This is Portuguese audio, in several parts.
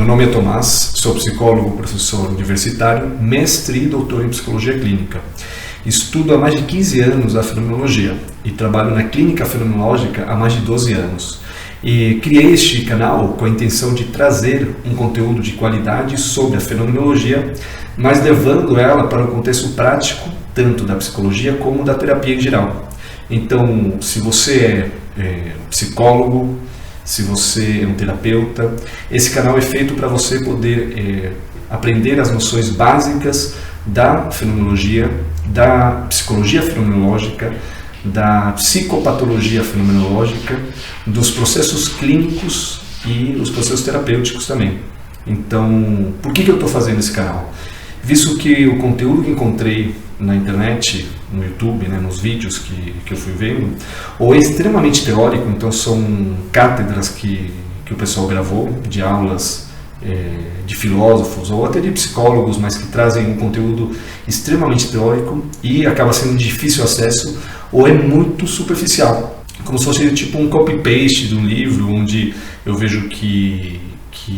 Meu nome é Tomás, sou psicólogo, professor universitário, mestre e doutor em psicologia clínica. Estudo há mais de 15 anos a fenomenologia e trabalho na clínica fenomenológica há mais de 12 anos. E criei este canal com a intenção de trazer um conteúdo de qualidade sobre a fenomenologia, mas levando ela para o contexto prático, tanto da psicologia como da terapia em geral. Então, se você é psicólogo, se você é um terapeuta, esse canal é feito para você poder aprender as noções básicas da fenomenologia, da psicologia fenomenológica, da psicopatologia fenomenológica, dos processos clínicos e os processos terapêuticos também. Então, por que eu estou fazendo esse canal? Visto que o conteúdo que encontrei na internet, no YouTube, nos vídeos que eu fui vendo, ou é extremamente teórico, então são cátedras que o pessoal gravou, de aulas de filósofos ou até de psicólogos, mas que trazem um conteúdo extremamente teórico e acaba sendo de difícil acesso, ou é muito superficial, como se fosse tipo um copy-paste de um livro, onde eu vejo que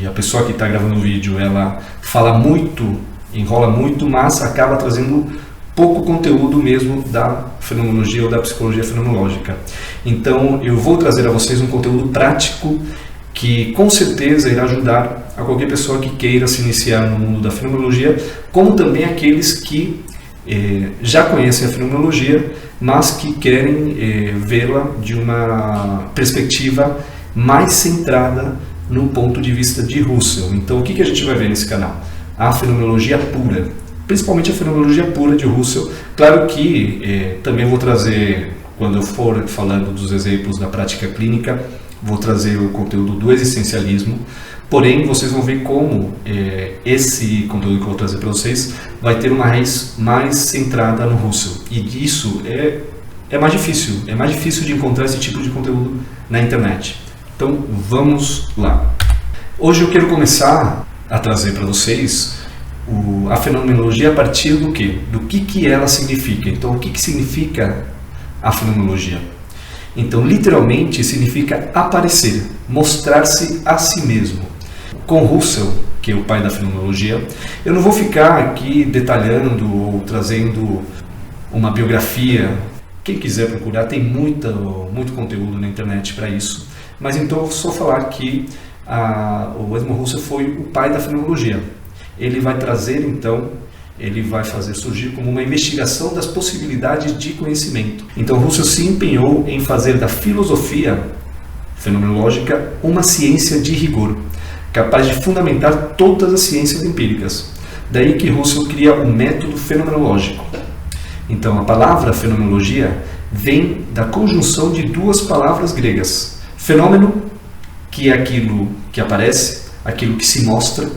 a pessoa que está gravando o vídeo, ela fala muito, enrola muito, mas acaba trazendo pouco conteúdo mesmo da fenomenologia ou da psicologia fenomenológica. Então eu vou trazer a vocês um conteúdo prático que com certeza irá ajudar a qualquer pessoa que queira se iniciar no mundo da fenomenologia, como também aqueles que já conhecem a fenomenologia, mas que querem vê-la de uma perspectiva mais centrada no ponto de vista de Husserl. Então o que a gente vai ver nesse canal? A fenomenologia pura, principalmente a fenomenologia pura de Husserl. Claro que também vou trazer, quando eu for falando dos exemplos da prática clínica, vou trazer o conteúdo do existencialismo, porém vocês vão ver como esse conteúdo que eu vou trazer para vocês vai ter uma raiz mais centrada no Husserl, e isso é mais difícil de encontrar esse tipo de conteúdo na internet. Então vamos lá. Hoje eu quero começar a trazer para vocês a fenomenologia a partir do quê? Do que ela significa. Então o que significa a fenomenologia? Então, literalmente, significa aparecer, mostrar-se a si mesmo. Com Husserl, que é o pai da fenomenologia, eu não vou ficar aqui detalhando ou trazendo uma biografia. Quem quiser procurar, tem muito conteúdo na internet para isso. Mas então, eu vou só falar que o Edmund Husserl foi o pai da fenomenologia. Ele vai trazer, então, ele vai fazer surgir como uma investigação das possibilidades de conhecimento. Então Husserl se empenhou em fazer da filosofia fenomenológica uma ciência de rigor, capaz de fundamentar todas as ciências empíricas. Daí que Husserl cria o método fenomenológico. Então a palavra fenomenologia vem da conjunção de duas palavras gregas. Fenômeno, que é aquilo que aparece, aquilo que se mostra,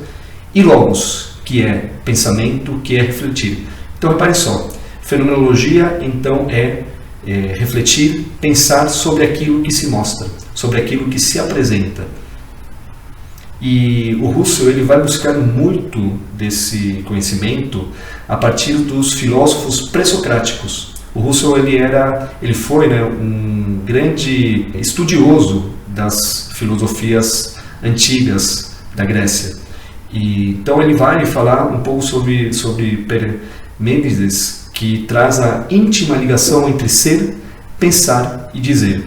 e logos, que é pensamento, que é refletir. Então repare só, fenomenologia então é refletir, pensar sobre aquilo que se mostra, sobre aquilo que se apresenta. E o Husserl ele vai buscar muito desse conhecimento a partir dos filósofos pré-socráticos. O Husserl ele foi um grande estudioso das filosofias antigas da Grécia. Então ele vai falar um pouco sobre Parmênides, que traz a íntima ligação entre ser, pensar e dizer.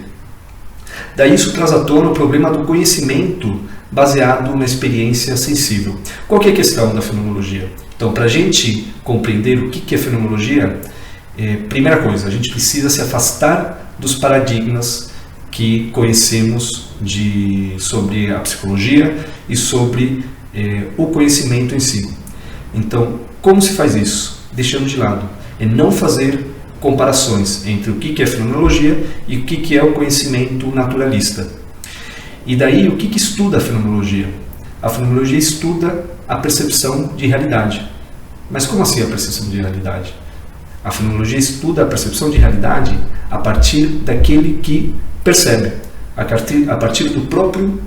Daí isso traz à tona o problema do conhecimento baseado na experiência sensível. Qual que é a questão da fenomenologia? Então, para a gente compreender o que é fenomenologia, primeira coisa, a gente precisa se afastar dos paradigmas que conhecemos sobre a psicologia e sobre o conhecimento em si. Então, como se faz isso? Deixando de lado. É não fazer comparações entre o que é fenomenologia e o que é o conhecimento naturalista. E daí, o que estuda a fenomenologia? A fenomenologia estuda a percepção de realidade. Mas como assim a percepção de realidade? A fenomenologia estuda a percepção de realidade a partir daquele que percebe, a partir do próprio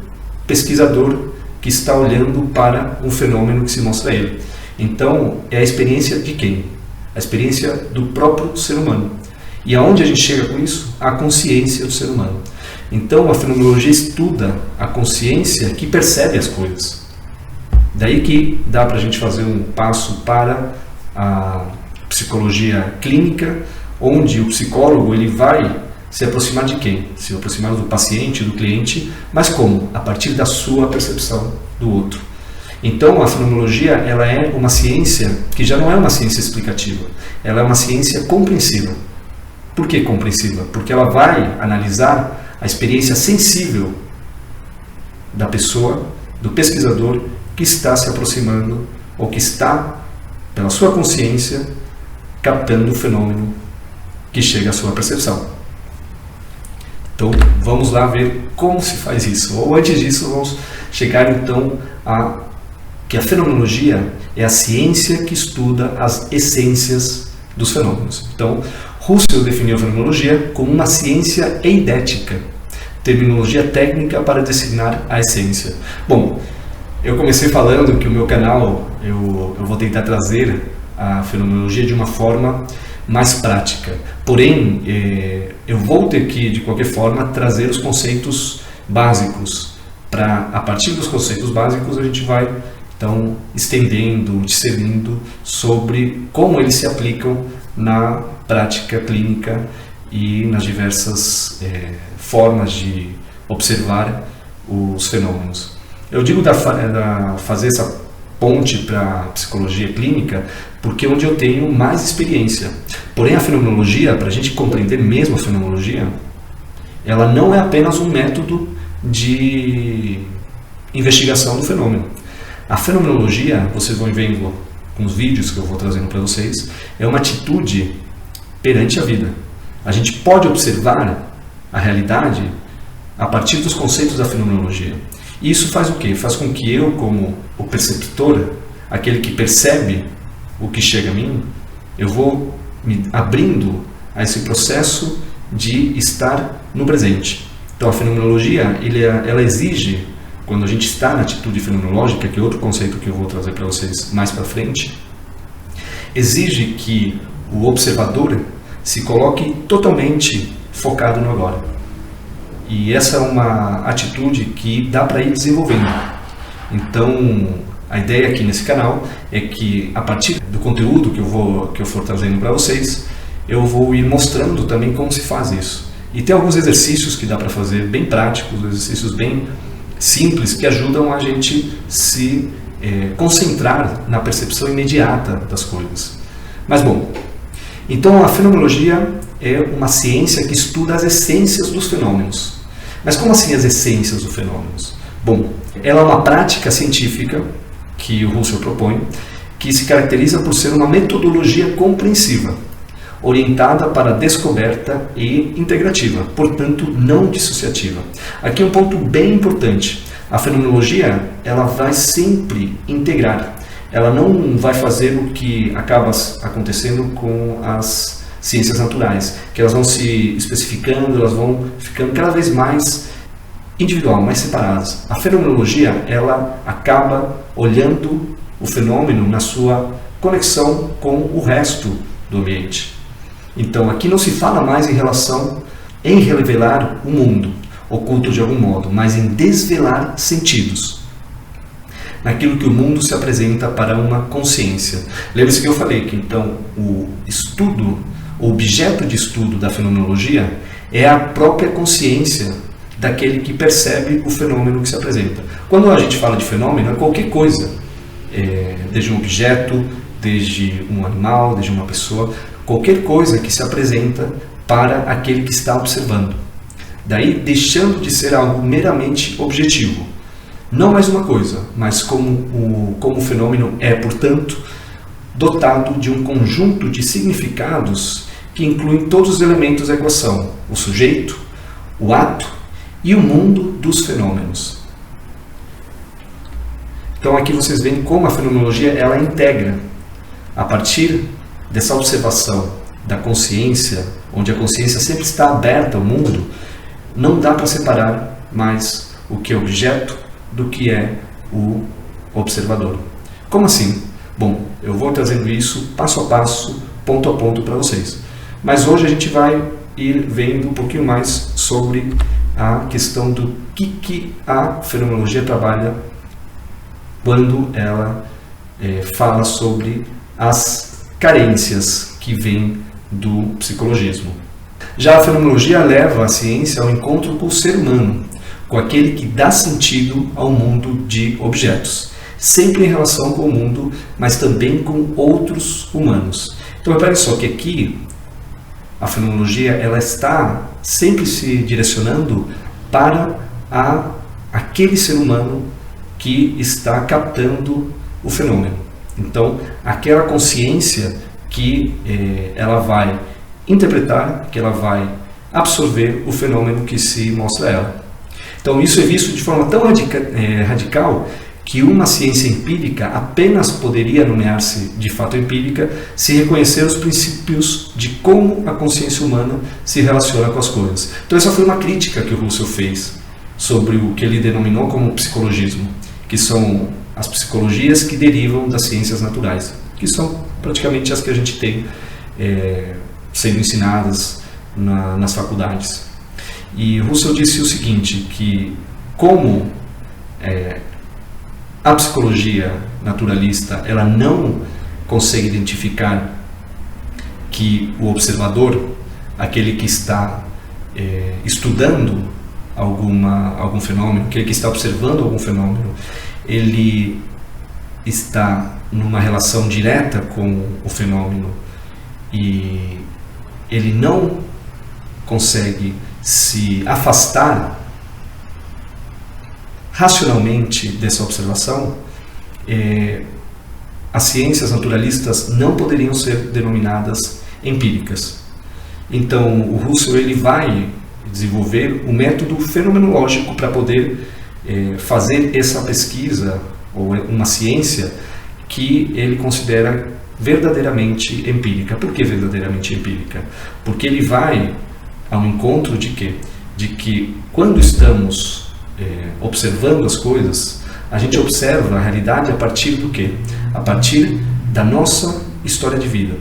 pesquisador que está olhando para um fenômeno que se mostra a ele. Então, é a experiência de quem? A experiência do próprio ser humano. E aonde a gente chega com isso? A consciência do ser humano. Então, a fenomenologia estuda a consciência que percebe as coisas. Daí que dá para a gente fazer um passo para a psicologia clínica, onde o psicólogo ele vai se aproximar de quem? Se aproximar do paciente, do cliente, mas como? A partir da sua percepção do outro. Então a fenomenologia ela é uma ciência que já não é uma ciência explicativa, ela é uma ciência compreensiva. Por que compreensiva? Porque ela vai analisar a experiência sensível da pessoa, do pesquisador que está se aproximando ou que está, pela sua consciência, captando o fenômeno que chega à sua percepção. Então vamos lá ver como se faz isso. Ou antes disso vamos chegar então a que a fenomenologia é a ciência que estuda as essências dos fenômenos. Então Russell definiu a fenomenologia como uma ciência eidética, terminologia técnica para designar a essência. Bom, eu comecei falando que o meu canal eu vou tentar trazer a fenomenologia de uma forma mais prática. Porém, eu vou ter que, de qualquer forma, trazer os conceitos básicos. A partir dos conceitos básicos, a gente vai, então, estendendo, discernindo sobre como eles se aplicam na prática clínica e nas diversas formas de observar os fenômenos. Eu digo fazer essa ponte para a psicologia clínica porque é onde eu tenho mais experiência. Porém, a fenomenologia, para a gente compreender mesmo a fenomenologia, ela não é apenas um método de investigação do fenômeno. A fenomenologia, vocês vão vendo com os vídeos que eu vou trazendo para vocês, é uma atitude perante a vida. A gente pode observar a realidade a partir dos conceitos da fenomenologia. E isso faz o quê? Faz com que eu, como o perceptor, aquele que percebe o que chega a mim, eu vou me abrindo a esse processo de estar no presente. Então a fenomenologia, ela exige, quando a gente está na atitude fenomenológica, que é outro conceito que eu vou trazer para vocês mais para frente, exige que o observador se coloque totalmente focado no agora. E essa é uma atitude que dá para ir desenvolvendo. Então, a ideia aqui nesse canal é que, a partir do conteúdo que eu for trazendo para vocês, eu vou ir mostrando também como se faz isso. E tem alguns exercícios que dá para fazer bem práticos, exercícios bem simples, que ajudam a gente se concentrar na percepção imediata das coisas. Mas bom, então a fenomenologia é uma ciência que estuda as essências dos fenômenos. Mas como assim as essências dos fenômenos? Bom, ela é uma prática científica que o Russell propõe, que se caracteriza por ser uma metodologia compreensiva, orientada para a descoberta e integrativa, portanto não dissociativa. Aqui um ponto bem importante. A fenomenologia, ela vai sempre integrar. Ela não vai fazer o que acaba acontecendo com as ciências naturais, que elas vão se especificando, elas vão ficando cada vez mais individual, mais separadas. A fenomenologia, ela acaba olhando o fenômeno na sua conexão com o resto do ambiente. Então, aqui não se fala mais em revelar o mundo oculto de algum modo, mas em desvelar sentidos, naquilo que o mundo se apresenta para uma consciência. Lembre-se que eu falei que então o objeto de estudo da fenomenologia é a própria consciência daquele que percebe o fenômeno que se apresenta. Quando a gente fala de fenômeno, é qualquer coisa, desde um objeto, desde um animal, desde uma pessoa, qualquer coisa que se apresenta para aquele que está observando. Daí deixando de ser algo meramente objetivo. Não mais uma coisa, mas como o fenômeno é, portanto, dotado de um conjunto de significados que incluem todos os elementos da equação, o sujeito, o ato e o mundo dos fenômenos. Então aqui vocês veem como a fenomenologia ela integra, a partir dessa observação da consciência, onde a consciência sempre está aberta ao mundo, não dá para separar mais o que é objeto do que é o observador. Como assim? Bom, eu vou trazendo isso passo a passo, ponto a ponto para vocês. Mas hoje a gente vai ir vendo um pouquinho mais sobre a questão do que a fenomenologia trabalha quando ela fala sobre as carências que vêm do psicologismo. Já a fenomenologia leva a ciência ao encontro com o ser humano, com aquele que dá sentido ao mundo de objetos, sempre em relação com o mundo, mas também com outros humanos. Então, repare só que aqui a fenomenologia ela está sempre se direcionando para aquele ser humano que está captando o fenômeno. Então, aquela consciência que ela vai interpretar, que ela vai absorver o fenômeno que se mostra a ela. Então, isso é visto de forma tão radical que uma ciência empírica apenas poderia nomear-se de fato empírica se reconhecer os princípios de como a consciência humana se relaciona com as coisas. Então, essa foi uma crítica que o Russell fez sobre o que ele denominou como psicologismo, que são as psicologias que derivam das ciências naturais, que são praticamente as que a gente tem sendo ensinadas nas faculdades. E Russell disse o seguinte, que como a psicologia naturalista ela não consegue identificar que o observador, aquele que está estudando algum fenômeno, aquele que está observando algum fenômeno, ele está numa relação direta com o fenômeno e ele não consegue se afastar racionalmente dessa observação, as ciências naturalistas não poderiam ser denominadas empíricas. Então, o Russell ele vai desenvolver um método fenomenológico para poder fazer essa pesquisa, ou uma ciência que ele considera verdadeiramente empírica. Por que verdadeiramente empírica? Porque ele vai ao encontro de quê? De que quando estamos observando as coisas, a gente observa a realidade a partir do quê? A partir da nossa história de vida.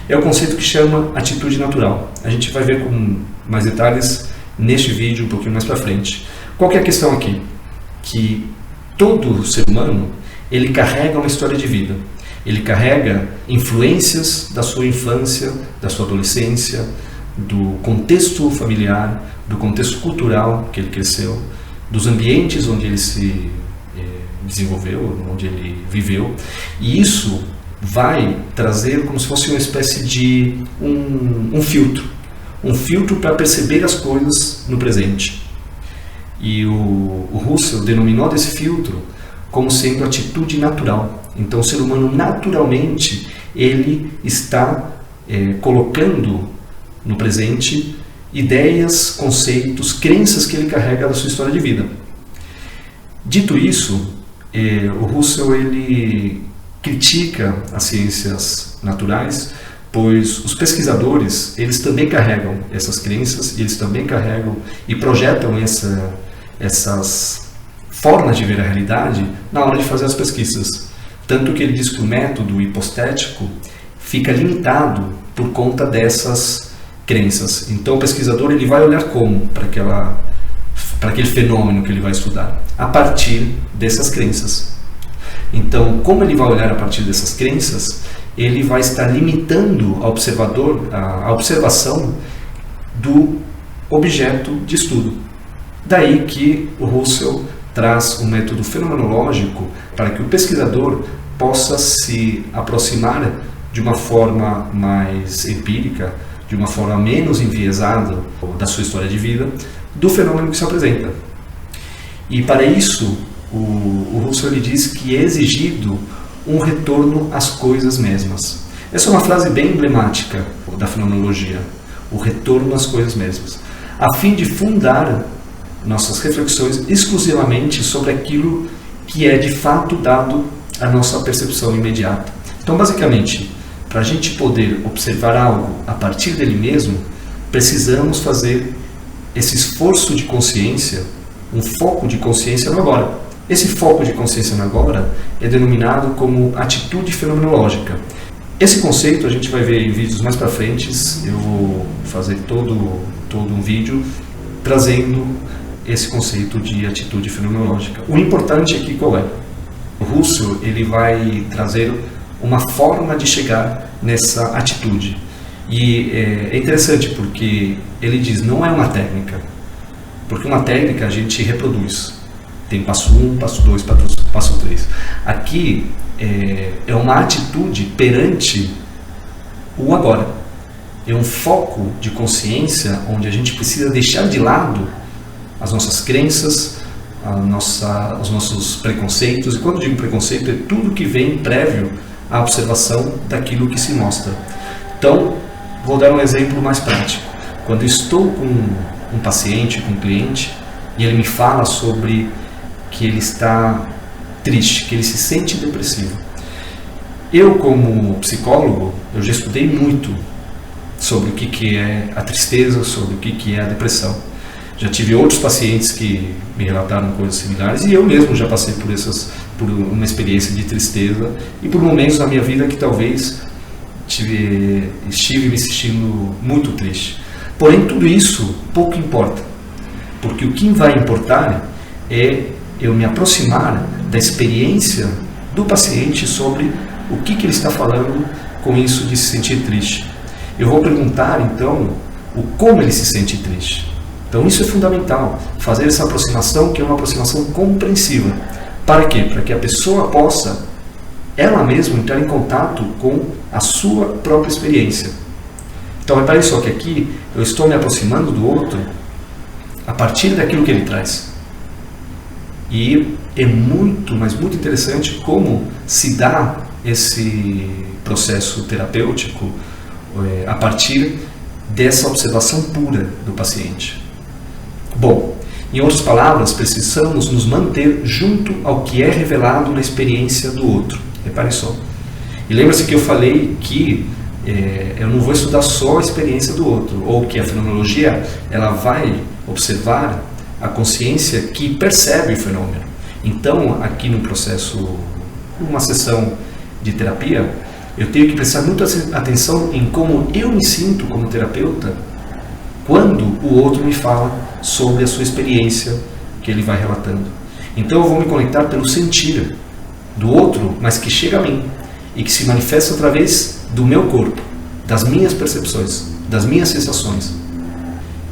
É o conceito que chama atitude natural. A gente vai ver com mais detalhes neste vídeo um pouquinho mais para frente. Qual que é a questão aqui? Que todo ser humano ele carrega uma história de vida. Ele carrega influências da sua infância, da sua adolescência, do contexto familiar, do contexto cultural que ele cresceu, dos ambientes onde ele se desenvolveu, onde ele viveu, e isso vai trazer como se fosse uma espécie de um filtro para perceber as coisas no presente. E o Russell denominou desse filtro como sendo atitude natural. Então o ser humano naturalmente ele está colocando no presente ideias, conceitos, crenças que ele carrega da sua história de vida. Dito isso, o Russell ele critica as ciências naturais, pois os pesquisadores eles também carregam essas crenças, eles também carregam e projetam essas formas de ver a realidade na hora de fazer as pesquisas. Tanto que ele diz que o método hipostético fica limitado por conta dessas crenças. Então o pesquisador ele vai olhar como para aquele fenômeno que ele vai estudar? A partir dessas crenças. Então, como ele vai olhar a partir dessas crenças, ele vai estar limitando ao observador a observação do objeto de estudo. Daí que o Russell traz um método fenomenológico para que o pesquisador possa se aproximar de uma forma mais empírica, de uma forma menos enviesada da sua história de vida, do fenômeno que se apresenta. E para isso, o Russell ele diz que é exigido um retorno às coisas mesmas. Essa é uma frase bem emblemática da fenomenologia, o retorno às coisas mesmas, a fim de fundar nossas reflexões exclusivamente sobre aquilo que é de fato dado à nossa percepção imediata. Então, basicamente, para a gente poder observar algo a partir dele mesmo, precisamos fazer esse esforço de consciência, um foco de consciência no agora. Esse foco de consciência no agora é denominado como atitude fenomenológica. Esse conceito a gente vai ver em vídeos mais para frente. Eu vou fazer todo um vídeo trazendo esse conceito de atitude fenomenológica. O importante aqui qual é? O Russell ele vai trazer uma forma de chegar nessa atitude. E é interessante porque ele diz, não é uma técnica, porque uma técnica a gente reproduz. Tem passo 1, passo 2, passo 3. Aqui é uma atitude perante o agora. É um foco de consciência onde a gente precisa deixar de lado as nossas crenças, os nossos preconceitos. E quando digo preconceito, é tudo que vem prévio à observação daquilo que se mostra. Então, vou dar um exemplo mais prático. Quando estou com um paciente, com um cliente, e ele me fala sobre que ele está triste, que ele se sente depressivo. Eu, como psicólogo, eu já estudei muito sobre o que é a tristeza, sobre o que é a depressão. Já tive outros pacientes que me relataram coisas similares e eu mesmo já passei por uma experiência de tristeza e por momentos na minha vida que talvez estive me sentindo muito triste. Porém, tudo isso pouco importa, porque o que vai importar é eu me aproximar da experiência do paciente sobre o que ele está falando com isso de se sentir triste. Eu vou perguntar, então, o como ele se sente triste. Então, isso é fundamental, fazer essa aproximação, que é uma aproximação compreensiva. Para quê? Para que a pessoa possa, ela mesma, entrar em contato com a sua própria experiência. Então, repare só que aqui eu estou me aproximando do outro a partir daquilo que ele traz. E é muito, mas muito interessante como se dá esse processo terapêutico a partir dessa observação pura do paciente. Bom, em outras palavras, precisamos nos manter junto ao que é revelado na experiência do outro. Repare só. E lembra-se que eu falei que eu não vou estudar só a experiência do outro, ou que a fenomenologia ela vai observar a consciência que percebe o fenômeno. Então, aqui no processo, numa sessão de terapia, eu tenho que prestar muita atenção em como eu me sinto como terapeuta quando o outro me fala sobre a sua experiência que ele vai relatando. Então eu vou me conectar pelo sentir do outro, mas que chega a mim e que se manifesta através do meu corpo, das minhas percepções, das minhas sensações.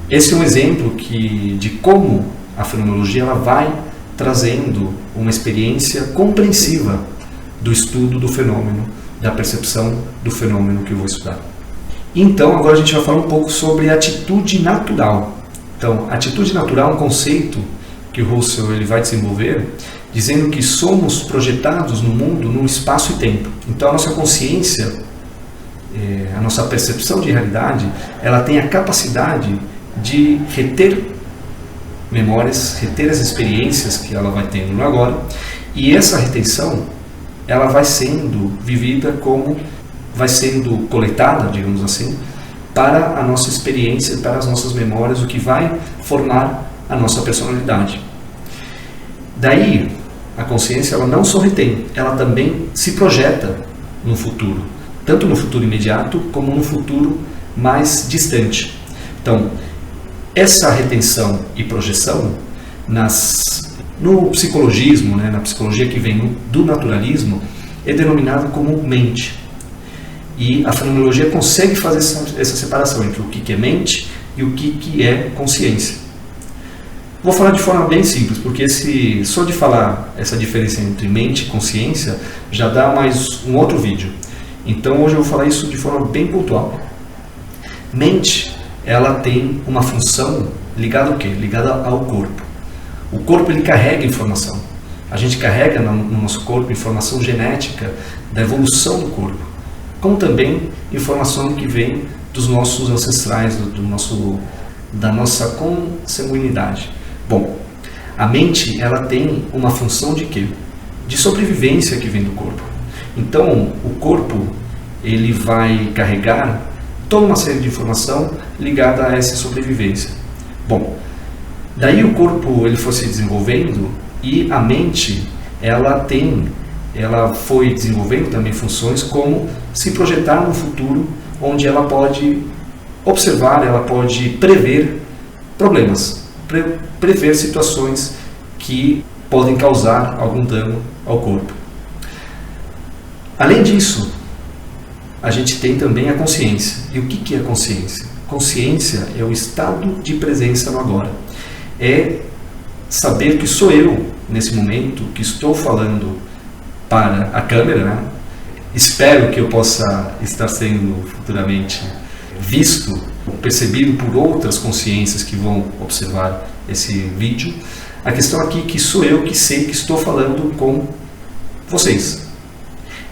Esse é um exemplo de como a fenomenologia ela vai trazendo uma experiência compreensiva do estudo do fenômeno, da percepção do fenômeno que eu vou estudar. Então, agora a gente vai falar um pouco sobre atitude natural. Então, atitude natural é um conceito que o Russell ele vai desenvolver, dizendo que somos projetados no mundo, no espaço e tempo. Então, a nossa consciência, a nossa percepção de realidade, ela tem a capacidade de reter memórias, reter as experiências que ela vai tendo no agora, e essa retenção ela vai sendo vivida como vai sendo coletada, digamos assim, para a nossa experiência, para as nossas memórias, o que vai formar a nossa personalidade. Daí, a consciência ela não só retém, ela também se projeta no futuro, tanto no futuro imediato como no futuro mais distante. Então, essa retenção e projeção no psicologismo, na psicologia que vem do naturalismo, é denominado como mente. E a fenomenologia consegue fazer essa separação entre o que é mente e o que é consciência. Vou falar de forma bem simples, porque só de falar essa diferença entre mente e consciência já dá mais um outro vídeo. Então hoje eu vou falar isso de forma bem pontual. Mente, ela tem uma função ligada ao quê? Ligada ao corpo. O corpo ele carrega informação. A gente carrega no nosso corpo informação genética da evolução do corpo, como também informação que vem dos nossos ancestrais, da nossa consanguinidade. Bom, a mente ela tem uma função de quê? De sobrevivência que vem do corpo. Então, o corpo ele vai carregar toda uma série de informação ligada a essa sobrevivência. Bom, daí o corpo ele foi se desenvolvendo e a mente ela foi desenvolvendo também funções como se projetar no futuro, onde ela pode observar, ela pode prever problemas, prever situações que podem causar algum dano ao corpo. Além disso, a gente tem também a consciência. E o que é a consciência? Consciência é o estado de presença no agora. É saber que sou eu, nesse momento, que estou falando para a câmera, né? Espero que eu possa estar sendo futuramente visto, percebido por outras consciências que vão observar esse vídeo. A questão aqui é que sou eu que sei que estou falando com vocês.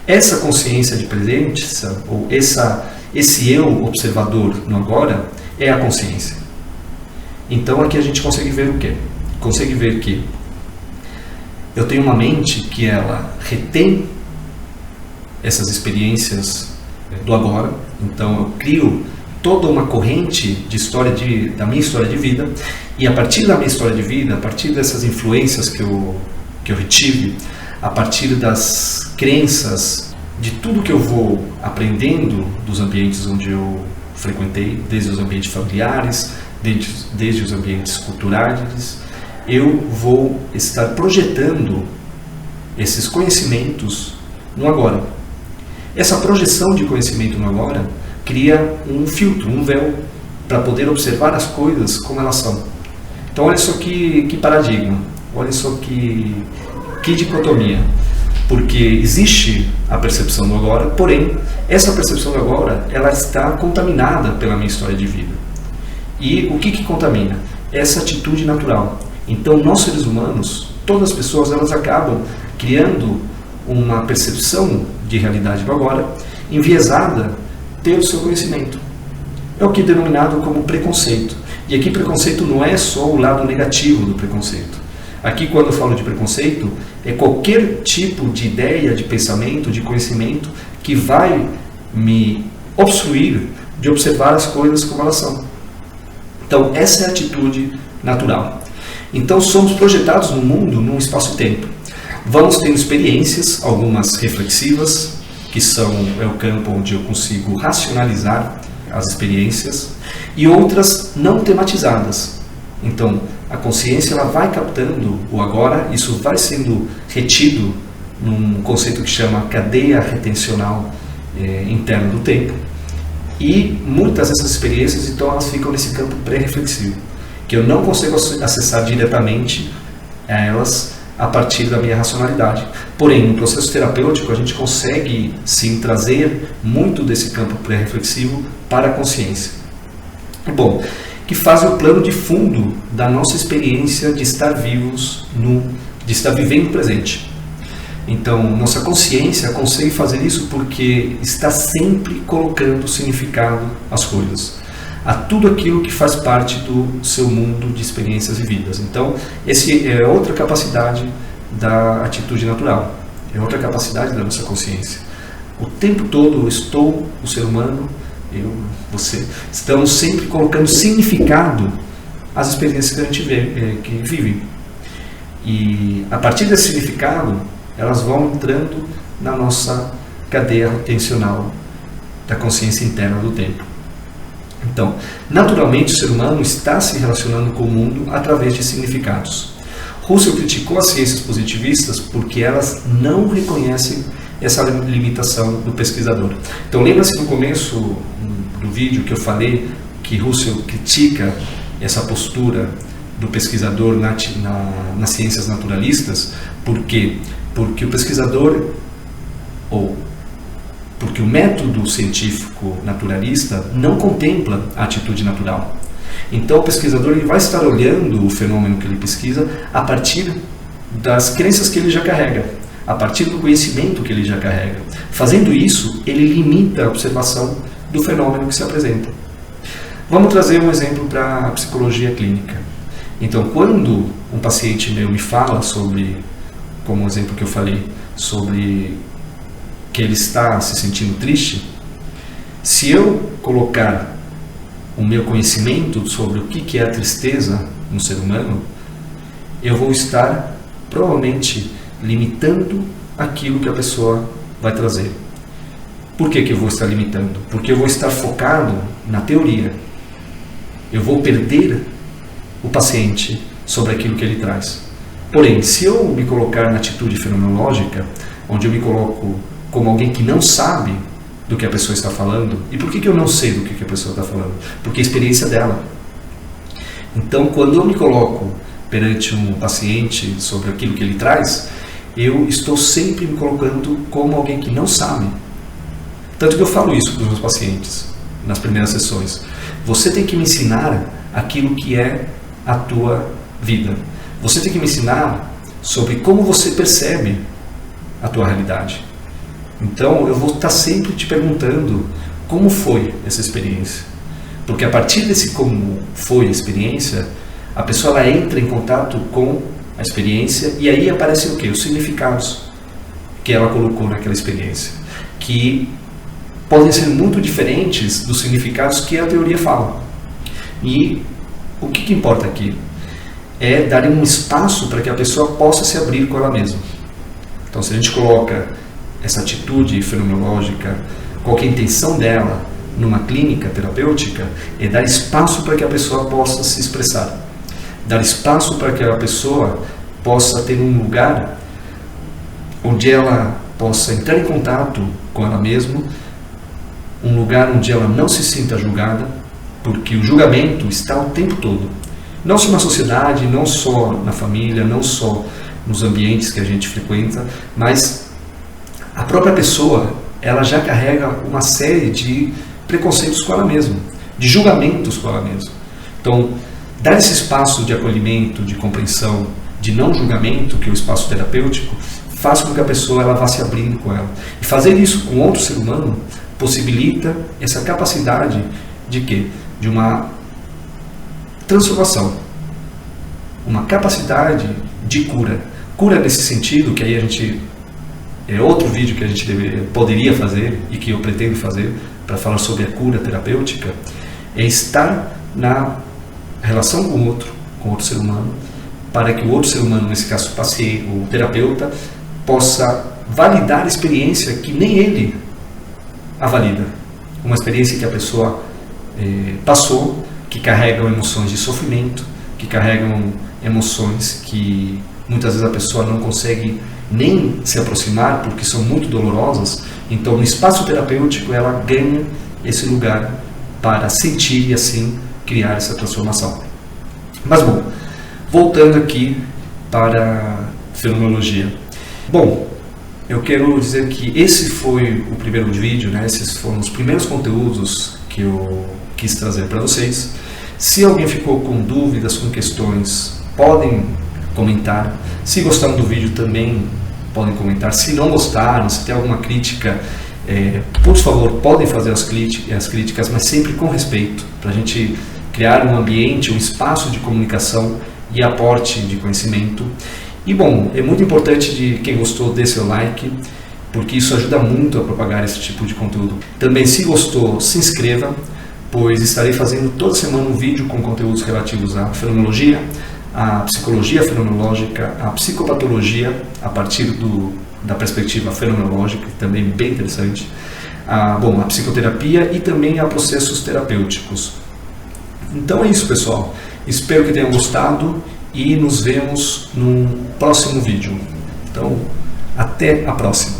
Essa consciência de presença, ou esse eu observador no agora, é a consciência. Então aqui a gente consegue ver o quê? Consegue ver que eu tenho uma mente que ela retém essas experiências do agora. Então eu crio toda uma corrente de história da minha história de vida, e a partir da minha história de vida, a partir dessas influências que eu retive, a partir das crenças, de tudo que eu vou aprendendo dos ambientes onde eu frequentei, desde os ambientes familiares, desde os ambientes culturais, eu vou estar projetando esses conhecimentos no agora. Essa projeção de conhecimento no agora cria um filtro, um véu, para poder observar as coisas como elas são. Então olha só que paradigma, olha só que dicotomia. Porque existe a percepção do agora, porém, essa percepção do agora, ela está contaminada pela minha história de vida. E o que contamina? Essa atitude natural. Então, nós seres humanos, todas as pessoas, elas acabam criando uma percepção de realidade do agora, enviesada pelo seu conhecimento. É o que é denominado como preconceito. E aqui preconceito não é só o lado negativo do preconceito. Aqui, quando eu falo de preconceito, é qualquer tipo de ideia, de pensamento, de conhecimento que vai me obstruir de observar as coisas como elas são. Então, essa é a atitude natural. Então, somos projetados no mundo num espaço-tempo. Vamos tendo experiências, algumas reflexivas, que é o campo onde eu consigo racionalizar as experiências, e outras não tematizadas. Então, a consciência ela vai captando o agora, isso vai sendo retido num conceito que chama cadeia retencional interna do tempo, e muitas dessas experiências, então, elas ficam nesse campo pré-reflexivo, que eu não consigo acessar diretamente a elas a partir da minha racionalidade. Porém, no processo terapêutico, a gente consegue, sim, trazer muito desse campo pré-reflexivo para a consciência. Bom, que faz o plano de fundo da nossa experiência de estar vivos, de estar vivendo o presente. Então, nossa consciência consegue fazer isso porque está sempre colocando significado às coisas, a tudo aquilo que faz parte do seu mundo de experiências vividas. Então, esse é outra capacidade da atitude natural, é outra capacidade da nossa consciência. O tempo todo eu estou, o ser humano, eu, você, estamos sempre colocando significado às experiências que a gente que vive. E a partir desse significado, elas vão entrando na nossa cadeia retencional da consciência interna do tempo. Então, naturalmente, o ser humano está se relacionando com o mundo através de significados. Russell criticou as ciências positivistas porque elas não reconhecem essa limitação do pesquisador. Então, lembra-se no começo do vídeo que eu falei que Russell critica essa postura do pesquisador nas ciências naturalistas? Por quê? Porque o pesquisador, porque o método científico naturalista não contempla a atitude natural. Então o pesquisador ele vai estar olhando o fenômeno que ele pesquisa a partir das crenças que ele já carrega, a partir do conhecimento que ele já carrega. Fazendo isso, ele limita a observação do fenômeno que se apresenta. Vamos trazer um exemplo para a psicologia clínica. Então, quando um paciente meu me fala sobre, como o exemplo que eu falei, sobre que ele está se sentindo triste, se eu colocar o meu conhecimento sobre o que é a tristeza no ser humano, eu vou estar provavelmente limitando aquilo que a pessoa vai trazer. Por que eu vou estar limitando? Porque eu vou estar focado na teoria. Eu vou perder o paciente sobre aquilo que ele traz. Porém, se eu me colocar na atitude fenomenológica, onde eu me coloco como alguém que não sabe do que a pessoa está falando. E por que eu não sei do que a pessoa está falando? Porque é a experiência dela. Então, quando eu me coloco perante um paciente sobre aquilo que ele traz, eu estou sempre me colocando como alguém que não sabe. Tanto que eu falo isso para os meus pacientes nas primeiras sessões. Você tem que me ensinar aquilo que é a tua vida. Você tem que me ensinar sobre como você percebe a tua realidade. Então eu vou estar sempre te perguntando como foi essa experiência. Porque a partir desse como foi a experiência, a pessoa ela entra em contato com a experiência e aí aparecem o quê? Os significados que ela colocou naquela experiência. Que podem ser muito diferentes dos significados que a teoria fala. E o que importa aqui é dar um espaço para que a pessoa possa se abrir com ela mesma. Então, se a gente coloca essa atitude fenomenológica, qual é a intenção dela numa clínica terapêutica, é dar espaço para que a pessoa possa se expressar. Dar espaço para que a pessoa possa ter um lugar onde ela possa entrar em contato com ela mesma, um lugar onde ela não se sinta julgada, porque o julgamento está o tempo todo. Não só na sociedade, não só na família, não só nos ambientes que a gente frequenta, mas a própria pessoa, ela já carrega uma série de preconceitos com ela mesma, de julgamentos com ela mesma. Então, dar esse espaço de acolhimento, de compreensão, de não julgamento, que é o espaço terapêutico, faz com que a pessoa ela vá se abrindo com ela. E fazer isso com outro ser humano possibilita essa capacidade de quê? De uma transformação, uma capacidade de cura. Cura nesse sentido, que aí a gente é outro vídeo que a gente poderia fazer e que eu pretendo fazer para falar sobre a cura terapêutica, é estar na relação com outro ser humano, para que o outro ser humano, nesse caso o paciente, o terapeuta, possa validar a experiência que nem ele a valida. Uma experiência que a pessoa passou, que carregam emoções de sofrimento, que carregam emoções que muitas vezes a pessoa não consegue nem se aproximar porque são muito dolorosas. Então, no espaço terapêutico, ela ganha esse lugar para sentir e assim criar essa transformação. Mas bom, voltando aqui para a fenomenologia. Bom, eu quero dizer que esse foi o primeiro vídeo, né? Esses foram os primeiros conteúdos que eu quis trazer para vocês. Se alguém ficou com dúvidas, com questões, podem comentar. Se gostaram do vídeo também podem comentar. Se não gostaram, se tem alguma crítica, por favor, podem fazer as críticas, mas sempre com respeito, para a gente criar um ambiente, um espaço de comunicação e aporte de conhecimento. E bom, é muito importante de quem gostou dê seu like, porque isso ajuda muito a propagar esse tipo de conteúdo. Também, se gostou, se inscreva, pois estarei fazendo toda semana um vídeo com conteúdos relativos à fenomenologia, à psicologia fenomenológica, à psicopatologia, a partir da perspectiva fenomenológica, também bem interessante, a psicoterapia e também a processos terapêuticos. Então é isso, pessoal. Espero que tenham gostado e nos vemos no próximo vídeo. Então, até a próxima.